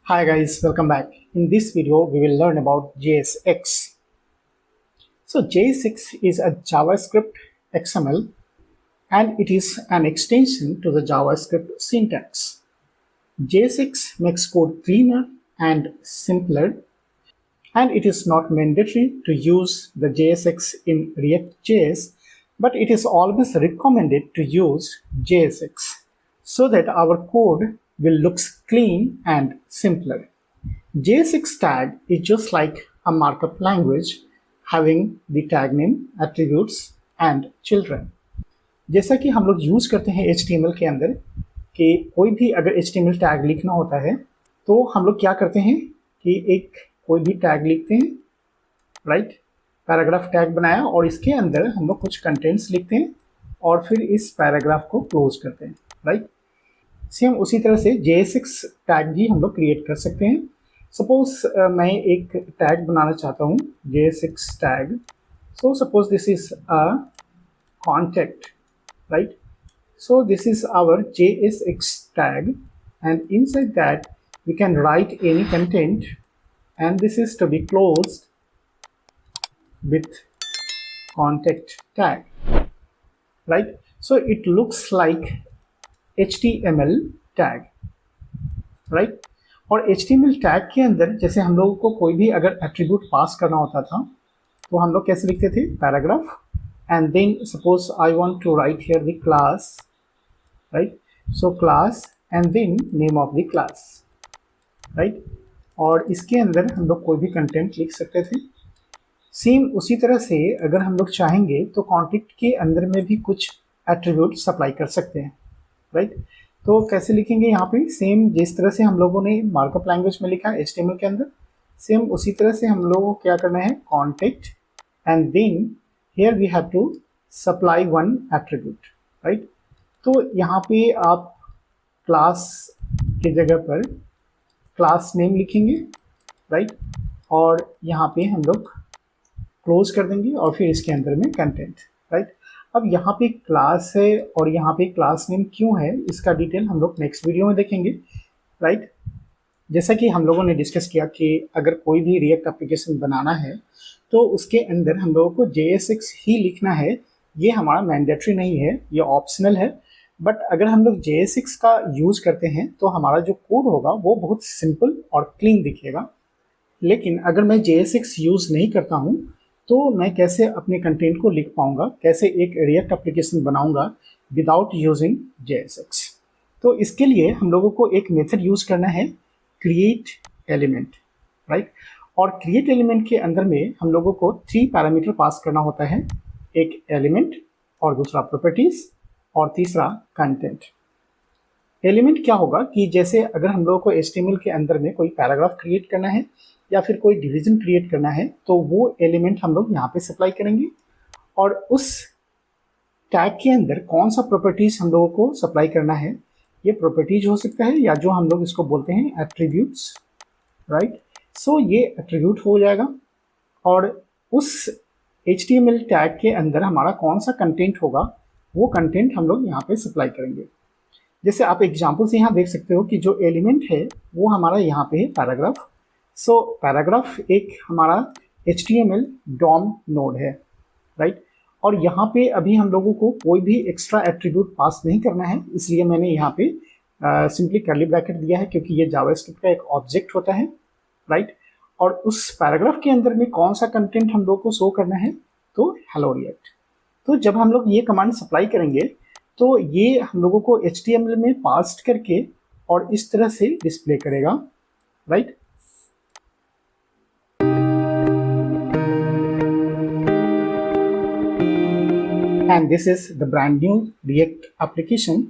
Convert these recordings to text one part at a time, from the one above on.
Hi guys, welcome back. In this video, we will learn about JSX. So JSX is a JavaScript XML and it is an extension to the JavaScript syntax. JSX makes code cleaner and simpler, and it is not mandatory to use the JSX in React.js, but it is always recommended to use JSX so that our code will look clean and simpler. JSX tag is just like a markup language having the tag name, attributes and children. जैसा कि हम लोग use करते हैं HTML के अंदर कि कोई भी अगर HTML टैग लिखना होता है तो हम लोग क्या करते हैं कि एक कोई भी टैग लिखते हैं, राइट। पैराग्राफ टैग बनाया और इसके अंदर हम लोग कुछ कंटेंट्स लिखते हैं और फिर इस पैराग्राफ को क्लोज करते हैं, राइट। सेम उसी तरह से JSX टैग भी हम लोग क्रिएट कर सकते हैं। सपोज मैं एक टैग बनाना चाहता हूँ JSX tag. So suppose this is a contact, right? So this is our JSX tag, and inside that we can write any content, and this is to be closed with contact tag, right? So it looks like HTML tag, right? और HTML tag के अंदर जैसे हम लोगों को कोई भी अगर एट्रीब्यूट पास करना होता था तो हम लोग कैसे लिखते थे, paragraph, and then suppose I want to write here the class, right? So class and then name of the class, right? और इसके अंदर हम लोग कोई भी कंटेंट लिख सकते थे। सेम उसी तरह से अगर हम लोग चाहेंगे तो कॉन्टेक्ट के अंदर में भी कुछ एट्रीब्यूट सप्लाई कर सकते हैं, राइट? तो कैसे लिखेंगे यहाँ पे, सेम जिस तरह से हम लोगों ने मार्कअप लैंग्वेज में लिखा है HTML के अंदर, सेम उसी तरह से हम लोगों को क्या करना है, contact and then here we have to supply one attribute, right? तो यहाँ पे आप क्लास की जगह पर क्लास नेम लिखेंगे, राइट? और यहाँ पे हम लोग क्लोज कर देंगे और फिर इसके अंदर में कंटेंट, राइट? अब यहाँ पे क्लास है और यहाँ पे क्लास नेम क्यों है, इसका डिटेल हम लोग नेक्स्ट वीडियो में देखेंगे, राइट? जैसा कि हम लोगों ने डिस्कस किया कि अगर कोई भी रिएक्ट एप्लीकेशन बनाना है तो उसके अंदर हम लोगों को JSX ही लिखना है। ये हमारा मैंडेटरी नहीं है, ये ऑप्शनल है। बट अगर हम लोग JSX का यूज़ करते हैं तो हमारा जो कोड होगा वो बहुत सिंपल और क्लीन दिखेगा। लेकिन अगर मैं JSX यूज़ नहीं करता हूँ तो मैं कैसे अपने कंटेंट को लिख पाऊँगा, कैसे एक रिएक्ट एप्लीकेशन बनाऊँगा विदाउट यूजिंग JSX। तो इसके लिए हम लोगों को एक मेथड यूज़ करना है, क्रिएट एलिमेंट, राइट? और क्रिएट एलिमेंट के अंदर में हम लोगों को 3 पैरामीटर पास करना होता है, एक एलिमेंट और दूसरा प्रॉपर्टीज और तीसरा कंटेंट। एलिमेंट क्या होगा कि जैसे अगर हम लोगों को HTML के अंदर में कोई पैराग्राफ क्रिएट करना है या फिर कोई डिवीजन क्रिएट करना है तो वो एलिमेंट हम लोग यहाँ पे सप्लाई करेंगे, और उस टैग के अंदर कौन सा प्रॉपर्टीज हम लोगों को सप्लाई करना है, ये प्रॉपर्टीज हो सकता है या जो हम लोग इसको बोलते हैं एट्रीब्यूट्स, राइट? सो ये एट्रीब्यूट हो जाएगा और उस HTML टैग के अंदर हमारा कौन सा कंटेंट होगा वो कंटेंट हम लोग यहाँ पे सप्लाई करेंगे। जैसे आप एग्जांपल से यहाँ देख सकते हो कि जो एलिमेंट है वो हमारा यहाँ पे है पैराग्राफ। सो पैराग्राफ एक हमारा HTML DOM नोड है, राइट? और यहाँ पे अभी हम लोगों को कोई भी एक्स्ट्रा एट्रीब्यूट पास नहीं करना है, इसलिए मैंने यहाँ पे सिंपली कर्ली ब्रैकेट दिया है क्योंकि ये जावास्क्रिप्ट का एक ऑब्जेक्ट होता है, राइट? और उस पैराग्राफ के अंदर में कौन सा कंटेंट हम लोग को शो करना है, तो हेलो रिएक्ट। तो जब हम लोग ये कमांड सप्लाई करेंगे तो ये हम लोगों को HTML में पास्ट करके और इस तरह से डिस्प्ले करेगा, right? And this is the brand new react application.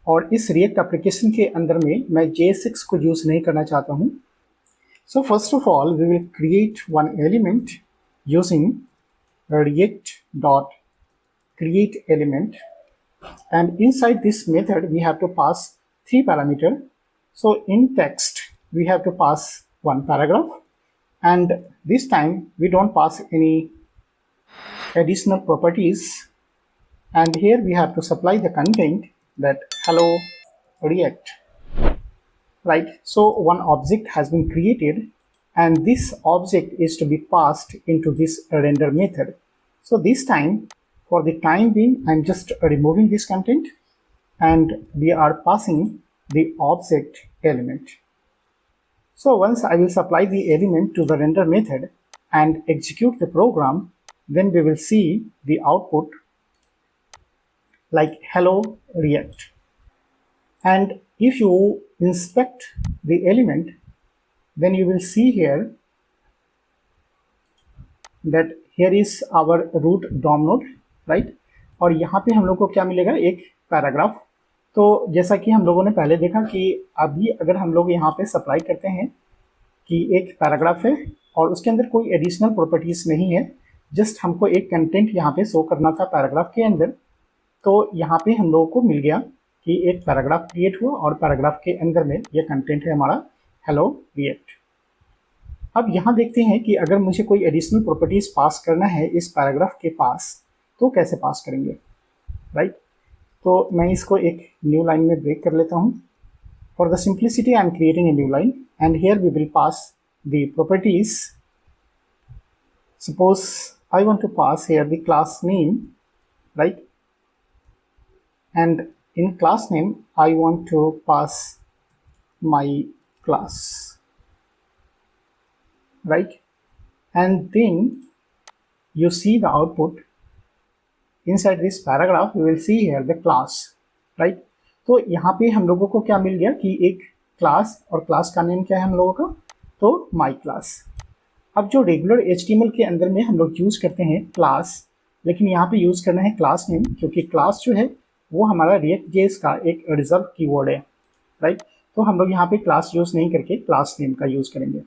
और इस रिएक्ट एप्लीकेशन के अंदर में मैं JSX को यूज नहीं करना चाहता हूँ। So first of all, we will create one element using react.createElement, and inside this method we have to pass 3 parameters. So in text we have to pass one paragraph, and this time we don't pass any additional properties, and here we have to supply the content that hello react, right? So one object has been created and this object is to be passed into this render method. So this time, for the time being, I'm just removing this content and we are passing the object element. So once I will supply the element to the render method and execute the program, then we will see the output like hello React. And if you inspect the element, then you will see here that here is our root DOM node, right? और यहाँ पे हम लोग को क्या मिलेगा, एक paragraph. तो जैसा कि हम लोगों ने पहले देखा कि अभी अगर हम लोग यहाँ पे सप्लाई करते हैं कि एक पैराग्राफ है और उसके अंदर कोई एडिशनल प्रॉपर्टीज नहीं है, जस्ट हमको एक कंटेंट यहाँ पे शो करना था पैराग्राफ के अंदर, तो यहाँ पे हम लोगों को मिल गया कि एक पैराग्राफ क्रिएट हुआ और पैराग्राफ के अंदर में ये कंटेंट है हमारा हेलो रिएक्ट। अब यहाँ देखते हैं कि अगर मुझे कोई एडिशनल प्रॉपर्टीज पास करना है इस पैराग्राफ के पास, तो कैसे पास करेंगे, राइट? तो मैं इसको एक न्यू लाइन में ब्रेक कर लेता हूँ। For the simplicity I am creating a new line and here we will pass the properties. Suppose I want to pass here the class name, right? and in class name I want to pass my class, right? And then you see the output inside this paragraph, you will see here the class, right? तो यहाँ पे हम लोगों को क्या मिल गया कि एक क्लास, और क्लास का नेम क्या है हम लोगों का, तो माई क्लास। अब जो रेगुलर HTML के अंदर में हम लोग यूज करते हैं क्लास, लेकिन यहाँ पे यूज करना है क्लास नेम, क्योंकि क्लास जो है वो हमारा React.js का एक रिजर्व कीवर्ड है, राइट? तो हम लोग यहाँ पे क्लास यूज नहीं करके क्लास नेम का यूज करेंगे,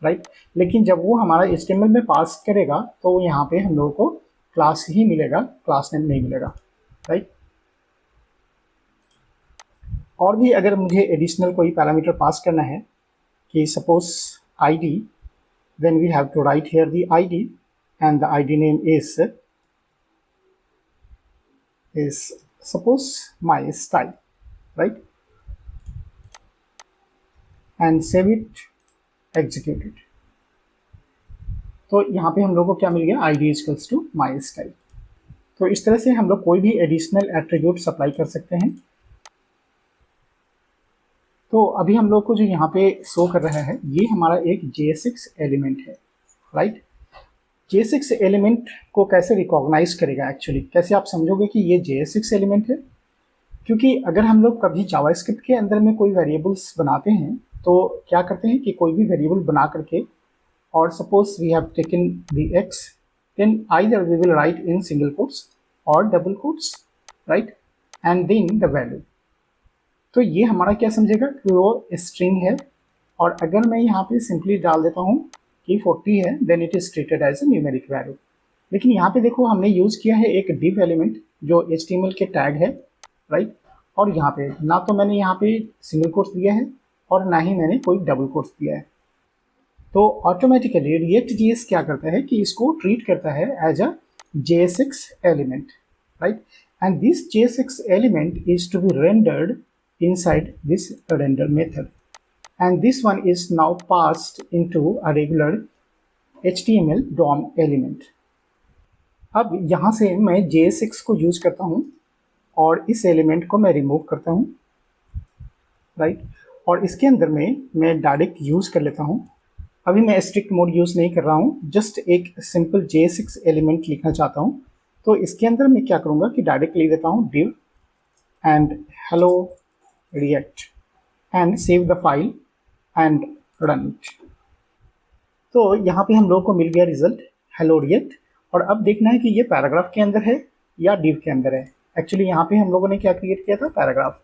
राइट? लेकिन जब वो हमारा HTML में पास करेगा तो यहाँ पे हम लोगों को क्लास ही मिलेगा, क्लास नेम नहीं मिलेगा, राइट? और भी अगर मुझे एडिशनल कोई पैरामीटर पास करना है कि suppose ID, then we have to write here the ID and the ID name is suppose my style, right? And save it, execute it. तो यहाँ पे हम लोग को क्या मिल गया, ID equals to my style. तो इस तरह से हम लोग कोई भी एडिशनल एट्रीब्यूट सप्लाई कर सकते हैं। तो अभी हम लोग को जो यहाँ पे शो कर रहा है ये हमारा एक JSX एलिमेंट है, राइट? JSX एलिमेंट को कैसे रिकॉग्नाइज करेगा, एक्चुअली कैसे आप समझोगे कि ये JSX एलिमेंट है? क्योंकि अगर हम लोग कभी जावास्क्रिप्ट के अंदर में कोई वेरिएबल्स बनाते हैं तो क्या करते हैं कि कोई भी वेरिएबल बना करके, और suppose we have taken the x, then either we will write in single quotes और double quotes, right? And then the value. तो ये हमारा क्या समझेगा कि वो स्ट्रिंग है, और अगर मैं यहाँ पे सिंपली डाल देता हूँ कि 40 है, then it is treated as a numeric value. लेकिन यहाँ पे देखो हमने यूज किया है एक div एलिमेंट जो HTML के टैग है, राइट? और यहाँ पे ना तो मैंने यहाँ पे सिंगल कोट्स दिया है और ना ही मैंने कोई डबल कोट्स दिया है। तो ऑटोमेटिकली React.js क्या करता है कि इसको ट्रीट करता है as a JSX element, right? And this JSX element is to be rendered inside this render method, and this one is now passed into a regular HTML DOM element. अब यहाँ से मैं JSX को use करता हूँ और इस element को मैं रिमूव करता हूँ, राइट? और इसके अंदर में मैं डायरेक्ट यूज कर लेता हूँ। अभी मैं स्ट्रिक्ट मोड यूज नहीं कर रहा हूँ, जस्ट एक सिंपल JSX एलिमेंट लिखना चाहता हूँ। तो इसके अंदर मैं क्या करूँगा कि डायरेक्ट लिख देता हूँ div and hello React and save the file and run it. तो यहाँ पे हम लोग को मिल गया रिजल्ट hello React, और अब देखना है कि ये पैराग्राफ के अंदर है या div के अंदर है। एक्चुअली यहाँ पे हम लोगों ने क्या क्रिएट किया था, पैराग्राफ,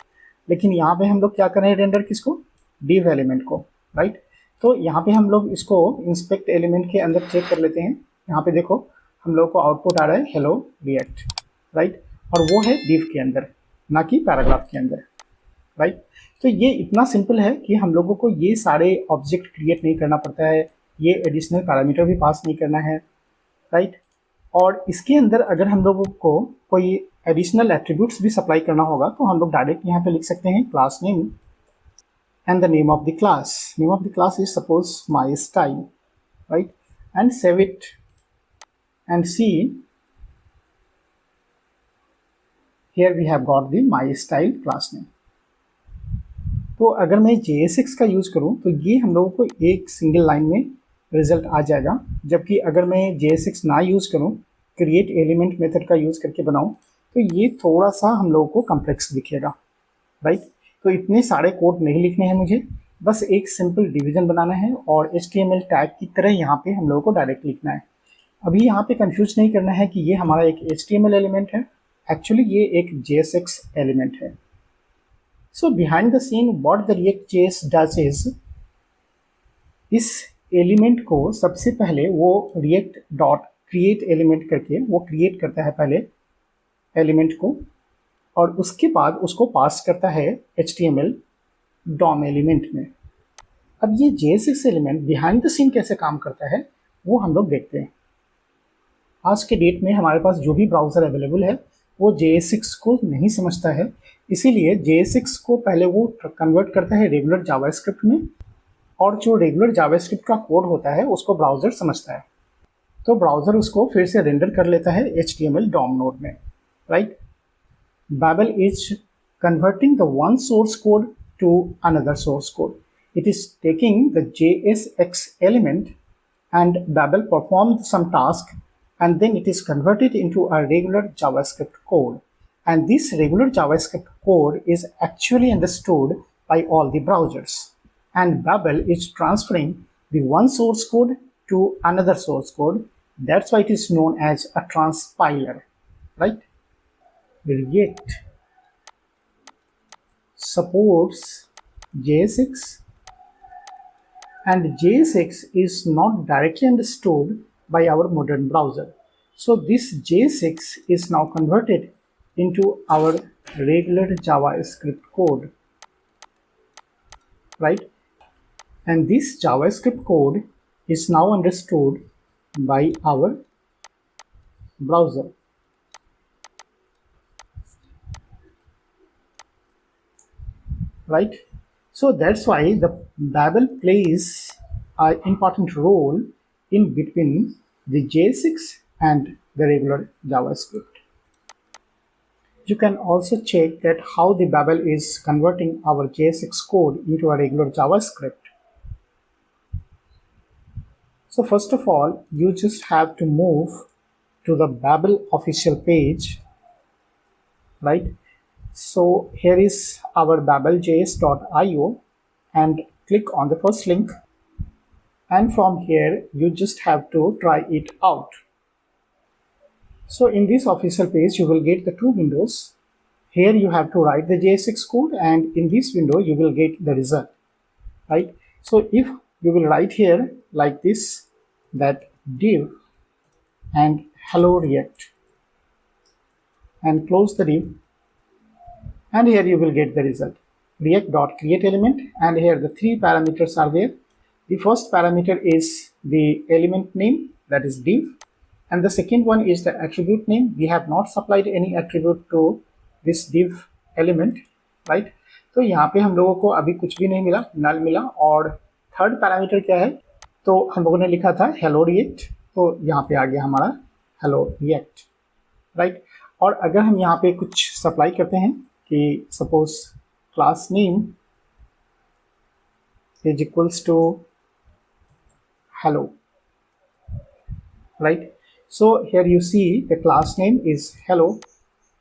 लेकिन यहाँ पे हम लोग क्या कर रहे हैं, रेंडर किसको, div एलिमेंट को, राइट? तो यहाँ पे हम लोग इसको इंस्पेक्ट एलिमेंट के अंदर चेक कर लेते हैं। यहाँ पे देखो हम लोग को आउटपुट आ रहा है hello React, राइट? और वो है div के अंदर, ना कि पैराग्राफ के अंदर, राइट? तो ये इतना सिंपल है कि हम लोगों को ये सारे ऑब्जेक्ट क्रिएट नहीं करना पड़ता है, ये एडिशनल पैरामीटर भी पास नहीं करना है, राइट? और इसके अंदर अगर हम लोगों को कोई एडिशनल एट्रीब्यूट्स भी सप्लाई करना होगा तो हम लोग डायरेक्ट यहाँ पे लिख सकते हैं class name and the name of the class. Name of the class is suppose my style, right? And save it and see, here we have got the my style class name. तो अगर मैं JSX का use करूं तो ये हम लोगों को एक सिंगल लाइन में रिजल्ट आ जाएगा, जबकि अगर मैं JSX ना यूज करूं, क्रिएट एलिमेंट मेथड का यूज करके बनाऊं, तो ये थोड़ा सा हम लोगों को कॉम्प्लेक्स दिखेगा, राइट? तो इतने सारे कोड नहीं लिखने हैं मुझे, बस एक सिंपल डिवीजन बनाना है और HTML टैग की तरह यहाँ पे हम लोगों को डायरेक्ट लिखना है। अभी यहाँ पे कंफ्यूज नहीं करना है कि ये हमारा एक HTML एलिमेंट है, एक्चुअली ये एक JSX एलिमेंट है। So behind the scene what the React.js does is, इस एलिमेंट को सबसे पहले वो react डॉट क्रिएट एलिमेंट करके वो क्रिएट करता है पहले एलिमेंट को, और उसके बाद उसको पास करता है HTML DOM एलिमेंट में। अब ये JSX element behind the scene कैसे काम करता है वो हम लोग देखते हैं। आज के डेट में हमारे पास जो भी ब्राउज़र अवेलेबल है वो JSX को नहीं समझता है, इसीलिए JSX को पहले वो कन्वर्ट करता है रेगुलर जावास्क्रिप्ट में, और जो रेगुलर जावास्क्रिप्ट का कोड होता है उसको ब्राउज़र समझता है, तो ब्राउज़र उसको फिर से रेंडर कर लेता है HTML DOM नोड में, right? Babel is converting the one source code to another source code. It is taking the JSX element and Babel performs some task, and then it is converted into a regular JavaScript code. And this regular JavaScript code is actually understood by all the browsers. And Babel is transferring the one source code to another source code. That's why it is known as a transpiler, right? React supports JSX, and JSX is not directly understood by our modern browser. So this JSX is now converted into our regular JavaScript code, right? And this JavaScript code is now understood by our browser. Right? So that's why the Babel plays an important role in between the JSX and the regular JavaScript. You can also check that how the Babel is converting our JSX code into a regular JavaScript. So first of all, you just have to move to the Babel official page, right? So here is our babeljs.io, and click on the first link, and from here you just have to try it out. So in this official page you will get the two windows. Here you have to write the JSX code, and in this window you will get the result, right? So if you will write here like this, that div and hello React, and close the div, and here you will get the result, react.create element, and here the three parameters are there. The first parameter is the element name, that is div, and the second one is the attribute name. We have not supplied any attribute to this div element, right? तो यहाँ पे हम लोगों को अभी कुछ भी नहीं मिला, नल मिला। और थर्ड पैरामीटर क्या है, तो हम लोगों ने लिखा था hello react, तो यहाँ पे आ गया हमारा hello react, राइट? और अगर हम यहाँ पे कुछ सप्लाई करते हैं कि suppose class name is equals to hello, right? So here you see the class name is hello,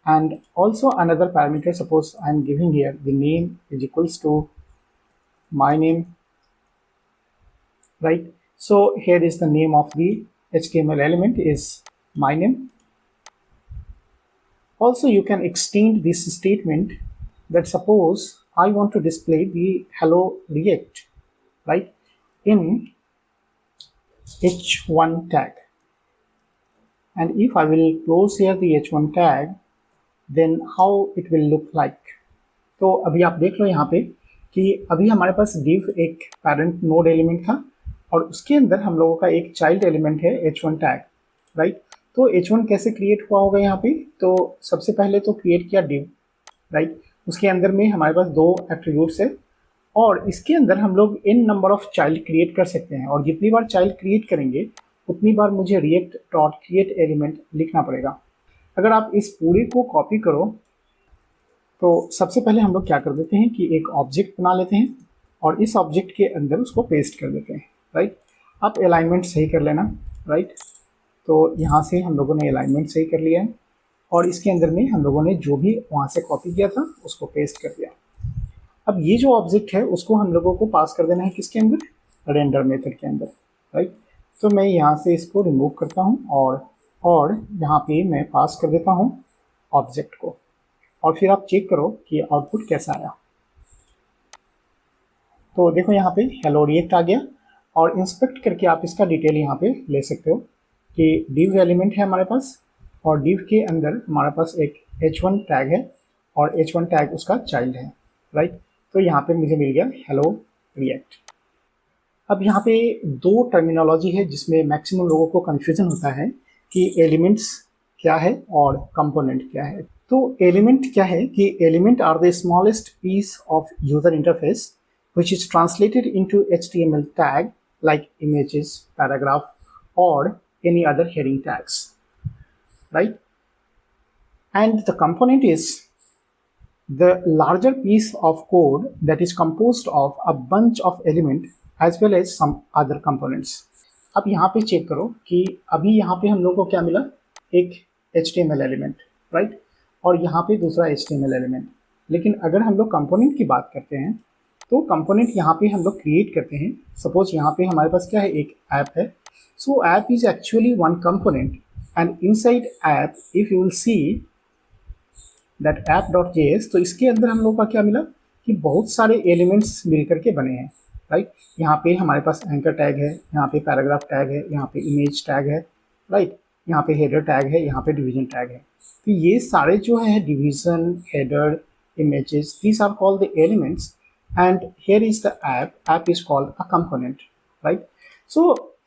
and also another parameter, suppose I am giving here the name is equals to my name, right? So here is the name of the HTML element is my name. Also you can extend this statement, that suppose I want to display the hello React, right, in h1 tag, and if I will close here the h1 tag, then how it will look like. तो अभी आप देख लो यहाँ पे कि अभी हमारे पास div एक parent node एलिमेंट था, और उसके अंदर हम लोगों का एक चाइल्ड एलिमेंट है h1 टैग, राइट? तो h1 कैसे क्रिएट हुआ होगा यहाँ पे, तो सबसे पहले तो क्रिएट किया div, राइट? उसके अंदर में हमारे पास दो एट्रीब्यूट्स है, और इसके अंदर हम लोग n number of child create कर सकते हैं, और जितनी बार चाइल्ड क्रिएट करेंगे उतनी बार मुझे रिएक्ट डॉट क्रिएट एलिमेंट लिखना पड़ेगा। अगर आप इस पूरे को कॉपी करो तो सबसे पहले हम लोग क्या कर देते हैं कि एक ऑब्जेक्ट बना लेते हैं और इस ऑब्जेक्ट के अंदर उसको पेस्ट कर देते हैं, राइट। आप अलाइनमेंट सही कर लेना, राइट। तो यहाँ से हम लोगों ने अलाइनमेंट सही कर लिया है और इसके अंदर में हम लोगों ने जो भी वहाँ से कॉपी किया था उसको पेस्ट कर दिया। अब ये जो ऑब्जेक्ट है उसको हम लोगों को पास कर देना है किसके अंदर, रेंडर मेथड के अंदर, राइट। तो मैं यहाँ से इसको रिमूव करता हूँ और यहाँ पे मैं पास कर देता हूँ ऑब्जेक्ट को, और फिर आप चेक करो कि आउटपुट कैसा आया। तो देखो यहाँ पे हेलो रिएक्ट आ गया, और इंस्पेक्ट करके आप इसका डिटेल यहाँ पे ले सकते हो कि div एलिमेंट है हमारे पास, और div के अंदर हमारे पास एक h1 टैग है और h1 टैग उसका चाइल्ड है, राइट। तो यहाँ पे मुझे मिल गया हेलो रिएक्ट। अब यहाँ पे दो टर्मिनोलॉजी है जिसमें मैक्सिमम लोगों को कन्फ्यूजन होता है कि एलिमेंट्स क्या है और कंपोनेंट क्या है। तो एलिमेंट क्या है कि element are the smallest piece of user interface which is translated into HTML tag like images, paragraph, or any other heading tags, right? And the component is the larger piece of code that is composed of a bunch of elements as well as some other components. अब यहाँ पे check करो कि अभी यहाँ पे हम लोग को क्या मिला, एक HTML एलिमेंट, राइट, और यहाँ पे दूसरा HTML एलिमेंट। लेकिन अगर हम लोग कंपोनेंट की बात करते हैं तो कंपोनेंट यहाँ पे हम लोग क्रिएट करते हैं। सपोज यहाँ पे हमारे पास क्या है, एक ऐप है। सो app is actually one component, and inside app if you will see that app.js, तो इसके अंदर हम लोग का क्या मिला कि बहुत सारे एलिमेंट्स मिल करके बने हैं, राइट। यहाँ पे हमारे पास एंकर टैग है, यहाँ पे पैराग्राफ टैग है, यहाँ पे इमेज टैग है, राइट, यहाँ पे हेडर टैग है, यहाँ पे डिवीजन टैग है। तो ये सारे जो है division, header, images, these are called the elements, and here is the app is called a component, right? So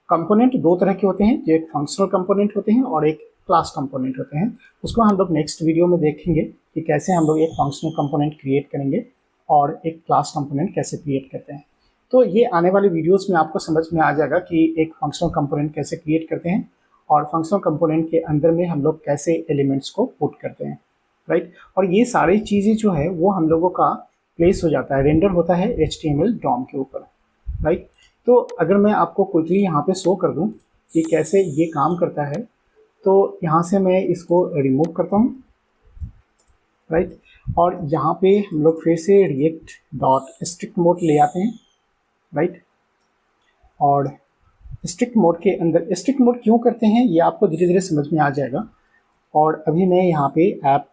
component दो तरह के होते हैं, जो एक फंक्शनल कंपोनेंट होते हैं और एक क्लास कंपोनेंट होते हैं। उसको हम लोग नेक्स्ट वीडियो में देखेंगे कि कैसे हम लोग एक फंक्शनल कंपोनेंट क्रिएट करेंगे और एक क्लास कंपोनेंट कैसे क्रिएट करते हैं। तो ये आने वाले वीडियोस में आपको समझ में आ जाएगा कि एक फंक्शनल कंपोनेंट कैसे क्रिएट करते हैं और फंक्शनल कंपोनेंट के अंदर में हम लोग कैसे एलिमेंट्स को पुट करते हैं, राइट। और ये सारी चीज़ें जो है वो हम लोगों का प्लेस हो जाता है, रेंडर होता है HTML DOM के ऊपर, राइट। तो अगर मैं आपको क्विकली यहाँ पे शो कर दूँ कि कैसे ये काम करता है, तो यहाँ से मैं इसको रिमूव करता हूँ, राइट। और यहाँ पे हम लोग फिर से react डॉट स्ट्रिक्ट मोड ले आते हैं, राइट। और स्ट्रिक्ट मोड के अंदर स्ट्रिक्ट मोड क्यों करते हैं ये आपको धीरे धीरे समझ में आ जाएगा। और अभी मैं यहाँ पे ऐप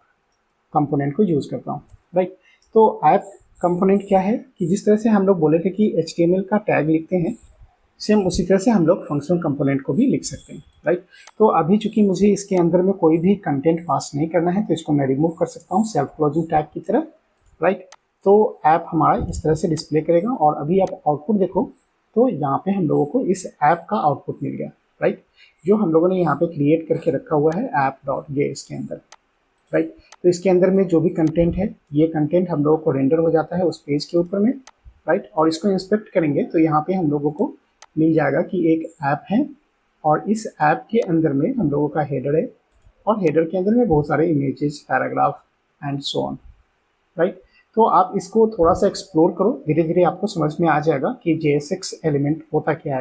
कंपोनेंट को यूज़ करता हूँ, राइट। तो ऐप कंपोनेंट क्या है कि जिस तरह से हम लोग बोले थे कि HTML का टैग लिखते हैं, सेम उसी तरह से हम लोग फंक्शनल कंपोनेंट को भी लिख सकते हैं, राइट। तो अभी चूंकि मुझे इसके अंदर में कोई भी कंटेंट पास नहीं करना है तो इसको मैं रिमूव कर सकता हूँ सेल्फ क्लोजिंग टैग की तरह, राइट। तो ऐप हमारा इस तरह से डिस्प्ले करेगा, और अभी आप आउटपुट देखो तो यहाँ पे हम लोगों को इस ऐप का आउटपुट मिल गया, राइट, जो हम लोगों ने यहाँ पे क्रिएट करके रखा हुआ है app.js के अंदर, राइट। तो इसके अंदर में जो भी कंटेंट है ये कंटेंट हम लोगों को रेंडर हो जाता है उस पेज के ऊपर में, राइट। और इसको इंस्पेक्ट करेंगे तो यहाँ पे हम लोगों को मिल जाएगा कि एक ऐप है, और इस ऐप के अंदर में हम लोगों का हेडर है, और हेडर के अंदर में बहुत सारे images, paragraph and so on, right. तो आप इसको थोड़ा सा एक्सप्लोर करो, धीरे धीरे आपको समझ में आ जाएगा कि JSX एलिमेंट होता क्या है।